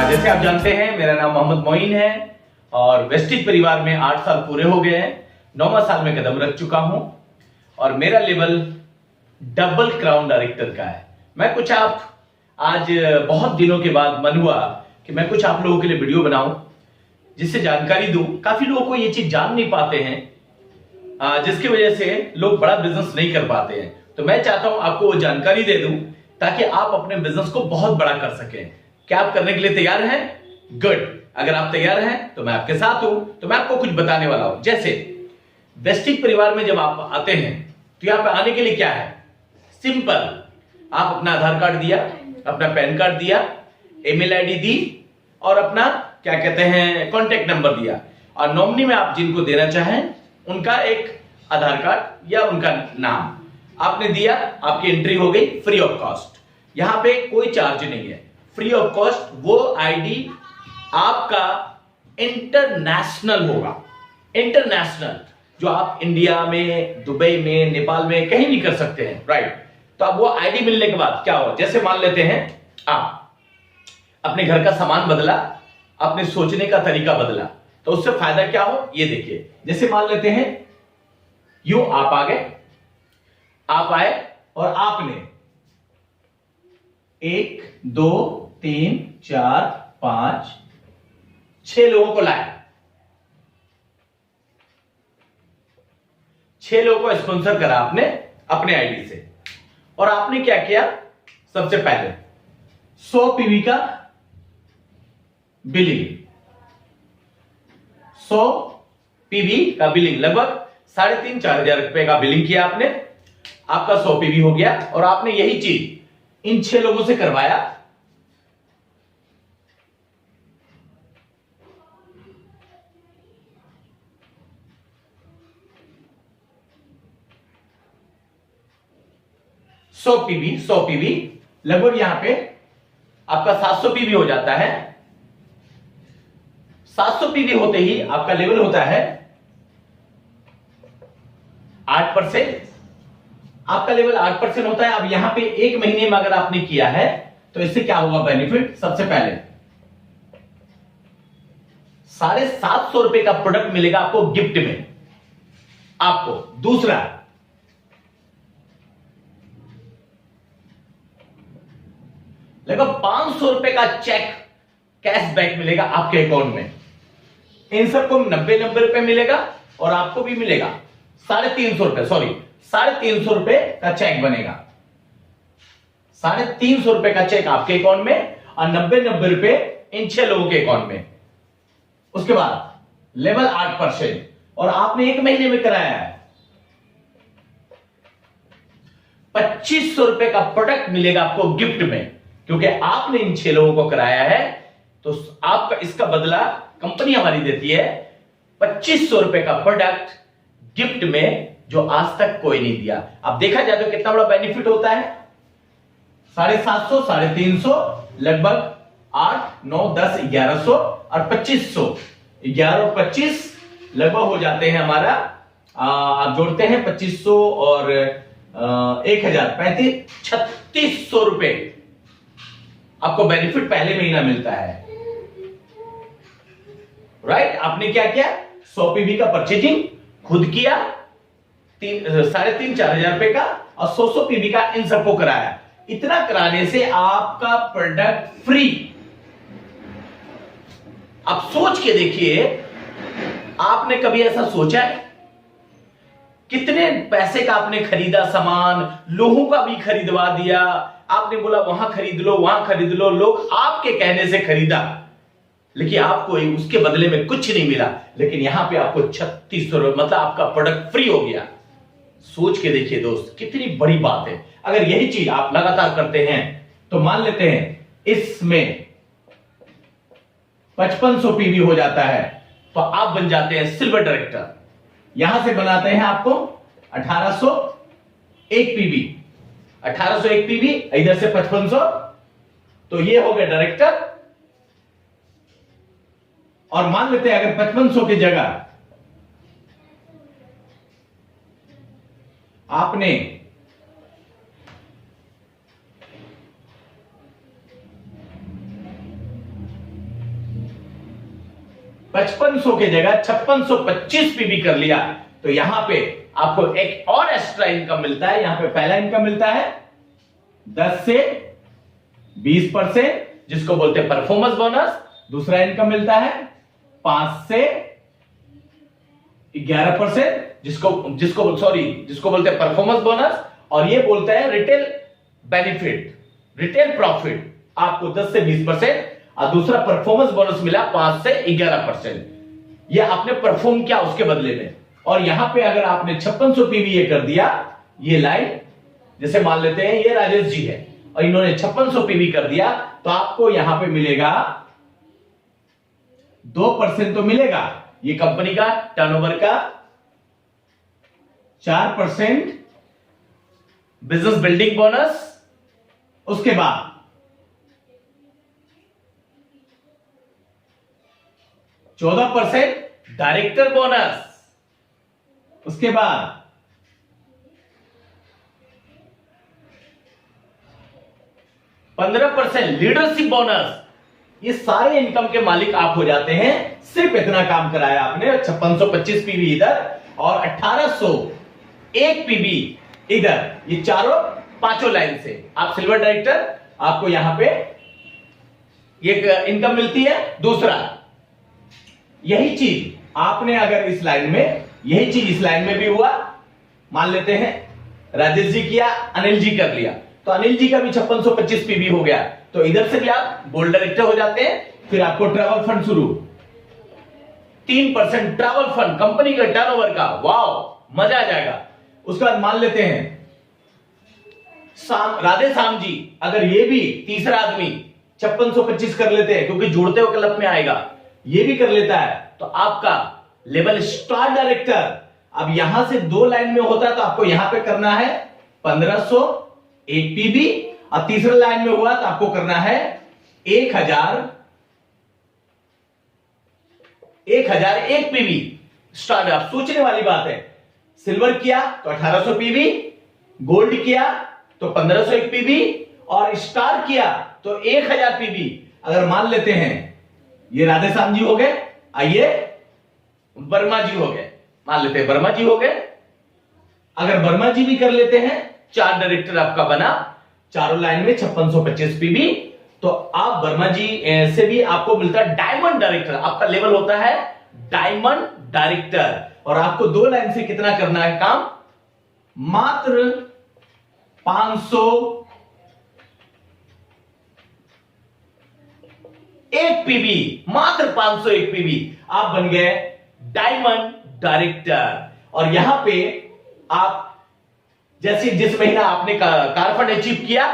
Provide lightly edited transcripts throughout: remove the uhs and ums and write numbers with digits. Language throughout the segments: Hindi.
जैसे आप जानते हैं मेरा नाम मोहम्मद मोइन है और वेस्टिज परिवार में 8 साल पूरे हो गए हैं। 9वां साल में कदम रख चुका हूं और मेरा लेवल डबल क्राउन डायरेक्टर का है। मैं कुछ आप आज बहुत दिनों के बाद मन हुआ कि मैं कुछ आप लोगों के लिए वीडियो बनाऊं जिससे जानकारी दूं। काफी लोगों को ये चीज जान नहीं पाते हैं, जिसकी वजह से लोग बड़ा बिजनेस नहीं कर पाते हैं। तो मैं चाहता हूं आपको वो जानकारी दे दूं ताकि आप अपने बिजनेस को बहुत बड़ा कर सकें। क्या आप करने के लिए तैयार हैं? गुड। अगर आप तैयार हैं तो मैं आपके साथ हूं। तो मैं आपको कुछ बताने वाला हूं। जैसे वेस्टिज परिवार में जब आप आते हैं तो यहां पे आने के लिए क्या है, सिंपल। आप अपना आधार कार्ड दिया, अपना पैन कार्ड दिया, ईमेल आईडी दी और अपना क्या कहते हैं कॉन्टेक्ट नंबर दिया और नॉमिनी में आप जिनको देना चाहें उनका एक आधार कार्ड या उनका नाम आपने दिया, आपकी एंट्री हो गई फ्री ऑफ कॉस्ट। यहां पे कोई चार्ज नहीं है, फ्री ऑफ कॉस्ट। वो आईडी आपका इंटरनेशनल होगा, इंटरनेशनल, जो आप इंडिया में, दुबई में, नेपाल में कहीं भी कर सकते हैं, राइट। तो अब वो आईडी मिलने के बाद क्या हो, जैसे मान लेते हैं आप अपने घर का सामान बदला, अपने सोचने का तरीका बदला, तो उससे फायदा क्या हो ये देखिए। जैसे मान लेते हैं यूं आप आ गए, आप आए और आपने 1 2 3 4 5 6 लोगों को लाया, 6 लोगों को स्पॉन्सर करा आपने अपने आईडी से। और आपने क्या किया, सबसे पहले 100 पीवी का बिलिंग, 100 पीवी का बिलिंग, लगभग 3,500-4 हजार रुपए का बिलिंग किया आपने। आपका 100 पीवी हो गया और आपने यही चीज इन 6 लोगों से करवाया। सौ पीवी लगभग यहां पे आपका 700 पीवी हो जाता है। 700 पीवी होते ही आपका लेवल होता है 8%। आपका लेवल 8% होता है। अब यहां पे 1 महीने में अगर आपने किया है तो इससे क्या होगा बेनिफिट, सबसे पहले 750 रुपए का प्रोडक्ट मिलेगा आपको गिफ्ट में। आपको दूसरा लगभग 500 रुपए का चेक कैशबैक मिलेगा आपके अकाउंट में। इन सबको 90 रुपए मिलेगा और आपको भी मिलेगा 350 रुपए, सॉरी 350 रुपए का चेक बनेगा। 350 रुपए का चेक आपके अकाउंट में और 90 रुपए इन 6 लोगों के अकाउंट में। उसके बाद लेवल 8% और आपने 1 महीने में कराया है, 2500 रुपए का प्रोडक्ट मिलेगा आपको गिफ्ट में। क्योंकि आपने इन 6 लोगों को कराया है तो आपका इसका बदला कंपनी हमारी देती है 2500 रुपए का प्रोडक्ट गिफ्ट में, जो आज तक कोई नहीं दिया। अब देखा जाए तो कितना बड़ा बेनिफिट होता है, 750, 350, लगभग 8 9 10 1100 और 2500, 11 और 25 लगभग हो जाते हैं हमारा, आप जोड़ते हैं 2500 और 1000, 3600 रुपए आपको बेनिफिट पहले महीना मिलता है, राइट। आपने क्या किया, 100 पीवी का परचेजिंग खुद किया, 3,500-4 हजार रुपए का, और 100 पीवी का इन सबको कराया। इतना कराने से आपका प्रोडक्ट फ्री। आप सोच के देखिए, आपने कभी ऐसा सोचा है? कितने पैसे का आपने खरीदा सामान, लोगों का भी खरीदवा दिया। आपने बोला वहां खरीद लो, वहां खरीद लो, लोग आपके कहने से खरीदा, लेकिन आपको उसके बदले में कुछ नहीं मिला। लेकिन यहां पे आपको 3600 रुपए, मतलब आपका प्रोडक्ट फ्री हो गया। सोच के देखिए दोस्त, कितनी बड़ी बात है। अगर यही चीज आप लगातार करते हैं तो मान लेते हैं इसमें 5500 पीवी हो जाता है तो आप बन जाते हैं सिल्वर डायरेक्टर। यहां से बनाते हैं आपको 1801 पीवी, 1801 पीवी, इधर से 5500, तो ये हो गया डायरेक्टर। और मान लेते हैं अगर 5500 की जगह आपने 5500 की जगह 5625 पीवी कर लिया, तो यहां पे आपको एक और एक्स्ट्रा इनकम मिलता है। यहां पे पहला इनकम मिलता है 10 से 20%, जिसको बोलते हैं परफॉर्मेंस बोनस। दूसरा इनकम मिलता है 5 से 11%, जिसको बोलते हैं परफॉर्मेंस बोनस। और ये बोलते हैं रिटेल बेनिफिट, रिटेल प्रॉफिट आपको 10 से 20%, और दूसरा परफॉर्मेंस बोनस मिला 5 से 11%। ये आपने परफॉर्म किया उसके बदले में। और यहां पे अगर आपने 5600 पीवी कर दिया, ये लाइन जैसे मान लेते हैं ये राजेश जी है और इन्होंने 5600 पीवी कर दिया, तो आपको यहां पे मिलेगा 2% तो मिलेगा। ये कंपनी का टर्नओवर का 4% बिजनेस बिल्डिंग बोनस, उसके बाद 14% डायरेक्टर बोनस, उसके बाद 15% लीडरशिप बोनस। ये सारे इनकम के मालिक आप हो जाते हैं, सिर्फ इतना काम कराया आपने। 5625 पीवी इधर और 1801 पीवी इधर, ये चारों पांचों लाइन से आप सिल्वर डायरेक्टर, आपको यहां पे ये इनकम मिलती है। दूसरा, यही चीज आपने अगर इस लाइन में, यही चीज इस लाइन में भी हुआ, मान लेते हैं राजेश जी किया, अनिल जी कर लिया, तो अनिल जी का भी 5625 पीवी हो गया, तो इधर से भी आप गोल्ड डायरेक्टर हो जाते हैं। फिर आपको ट्रैवल फंड शुरू, 3% ट्रैवल फंड कंपनी के टर्नओवर का, वाओ मजा आ जाएगा। उसके बाद मान लेते हैं राधे श्याम जी, अगर ये भी तीसरा आदमी 5625 कर लेते हैं, क्योंकि जोड़ते हुए क्लब में आएगा, ये भी कर लेता है, तो आपका लेवल स्टार डायरेक्टर। अब यहां से 2 लाइन में होता है, तो आपको यहां पे करना है 1501 पीवी, और तीसरे लाइन में हुआ तो आपको करना है 1001 पीवी स्टार। आप सोचने वाली बात है, सिल्वर किया तो 1800 पीवी, गोल्ड किया तो 1501 पीवी, और स्टार किया तो 1000 पीवी। अगर मान लेते हैं ये राधे श्याम जी हो गए, आइए वर्मा जी हो गए, मान लेते हैं वर्मा जी हो गए। अगर वर्मा जी भी कर लेते हैं, 4 डायरेक्टर आपका बना, चारों लाइन में 5625 पीवी, तो आप वर्मा जी से भी आपको मिलता है डायमंड डायरेक्टर। आपका लेवल होता है डायमंड डायरेक्टर, और आपको 2 लाइन से कितना करना है काम, मात्र 501 पीवी, मात्र 501 पीवी, आप बन गए डायमंड डायरेक्टर। और यहां पे आप जैसे जिस महीना आपने कार फंड अचीव किया,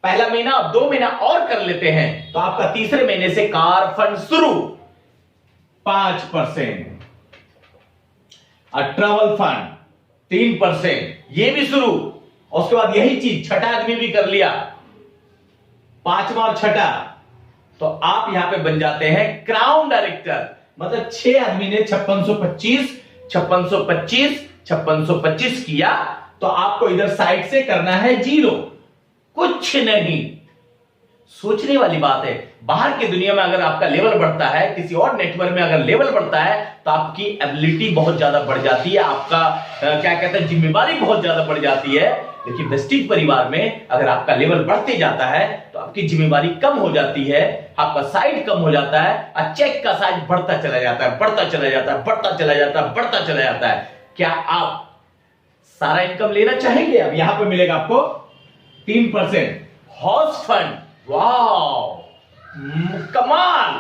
पहला महीना आप 2 महीना और कर लेते हैं, तो आपका तीसरे महीने से कार फंड शुरू 5%, और ट्रैवल फंड 3%, ये भी शुरू। और उसके बाद यही चीज छठा आदमी भी कर लिया, 5वां और छठा, तो आप यहां पे बन जाते हैं क्राउन डायरेक्टर। मतलब 6 आदमी ने 5625 किया, तो आपको इधर साइड से करना है 0, कुछ नहीं। सोचने वाली बात है, बाहर की दुनिया में अगर आपका लेवल बढ़ता है, किसी और नेटवर्क में अगर लेवल बढ़ता है, तो आपकी एबिलिटी बहुत ज्यादा बढ़ जाती है, आपका क्या कहते हैं, जिम्मेवारी बहुत ज्यादा बढ़ जाती है। लेकिन वेस्टिज परिवार में अगर आपका लेवल बढ़ते जाता है, तो आपकी जिम्मेवारी कम हो जाती है, आपका साइज कम हो जाता है, और चेक का साइज बढ़ता चला जाता है, बढ़ता चला जाता है, बढ़ता चला जाता है, बढ़ता चला जाता है। क्या आप सारा इनकम लेना चाहेंगे? अब यहां पे मिलेगा आपको 3% हाउस फंड। वाओ कमाल!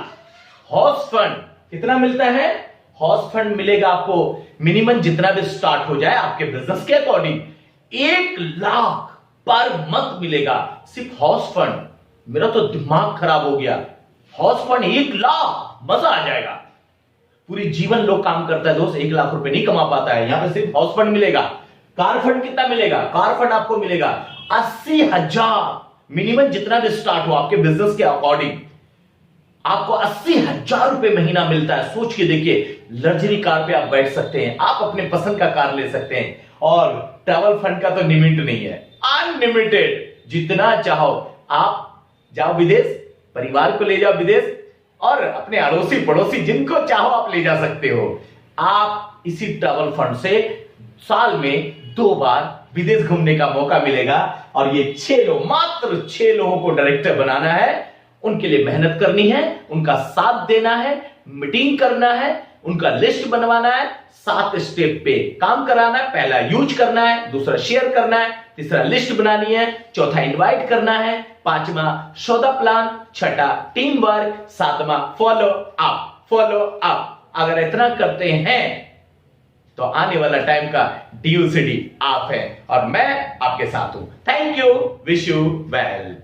हाउस फंड कितना मिलता है? हाउस फंड मिलेगा आपको मिनिमम जितना भी स्टार्ट हो जाए आपके बिजनेस के अकॉर्डिंग 1 लाख पर मंथ मिलेगा, सिर्फ हाउस फंड। मेरा तो दिमाग खराब हो गया, हाउस फंड 1 लाख, मजा आ जाएगा। पूरी जीवन लोग काम करता है दोस्त, 1 लाख रुपए नहीं कमा पाता है, यहां पे सिर्फ हाउस फंड मिलेगा। कार फंड कितना मिलेगा? कार फंड आपको मिलेगा 80,000, मिनिमम जितना भी स्टार्ट हो आपके बिजनेस के अकॉर्डिंग आपको 80,000 रुपए महीना मिलता है। सोच के देखिए, लग्जरी कार पे आप बैठ सकते हैं, आप अपने पसंद का कार ले सकते हैं, और ट्रैवल फंड का तो लिमिट नहीं है, अनलिमिटेड, जितना चाहो आप जाओ विदेश, परिवार को ले जाओ विदेश, और अपने अड़ोसी पड़ोसी जिनको चाहो आप ले जा सकते हो। आप इसी ट्रैवल फंड से साल में 2 बार विदेश घूमने का मौका मिलेगा। और ये 6 लोग, मात्र 6 लोगों को डायरेक्टर बनाना है, उनके लिए मेहनत करनी है, उनका साथ देना है, मीटिंग करना है, उनका लिस्ट बनवाना है, 7 स्टेप पे काम कराना है। पहला यूज करना है, दूसरा शेयर करना है, तीसरा लिस्ट बनानी है, चौथा इनवाइट करना है, 5वां सौदा प्लान, 6ठा टीम वर्क, 7वां फॉलो अप। अगर इतना करते हैं तो आने वाला टाइम का DUCD आप है और मैं आपके साथ हूं। Thank you, wish you well.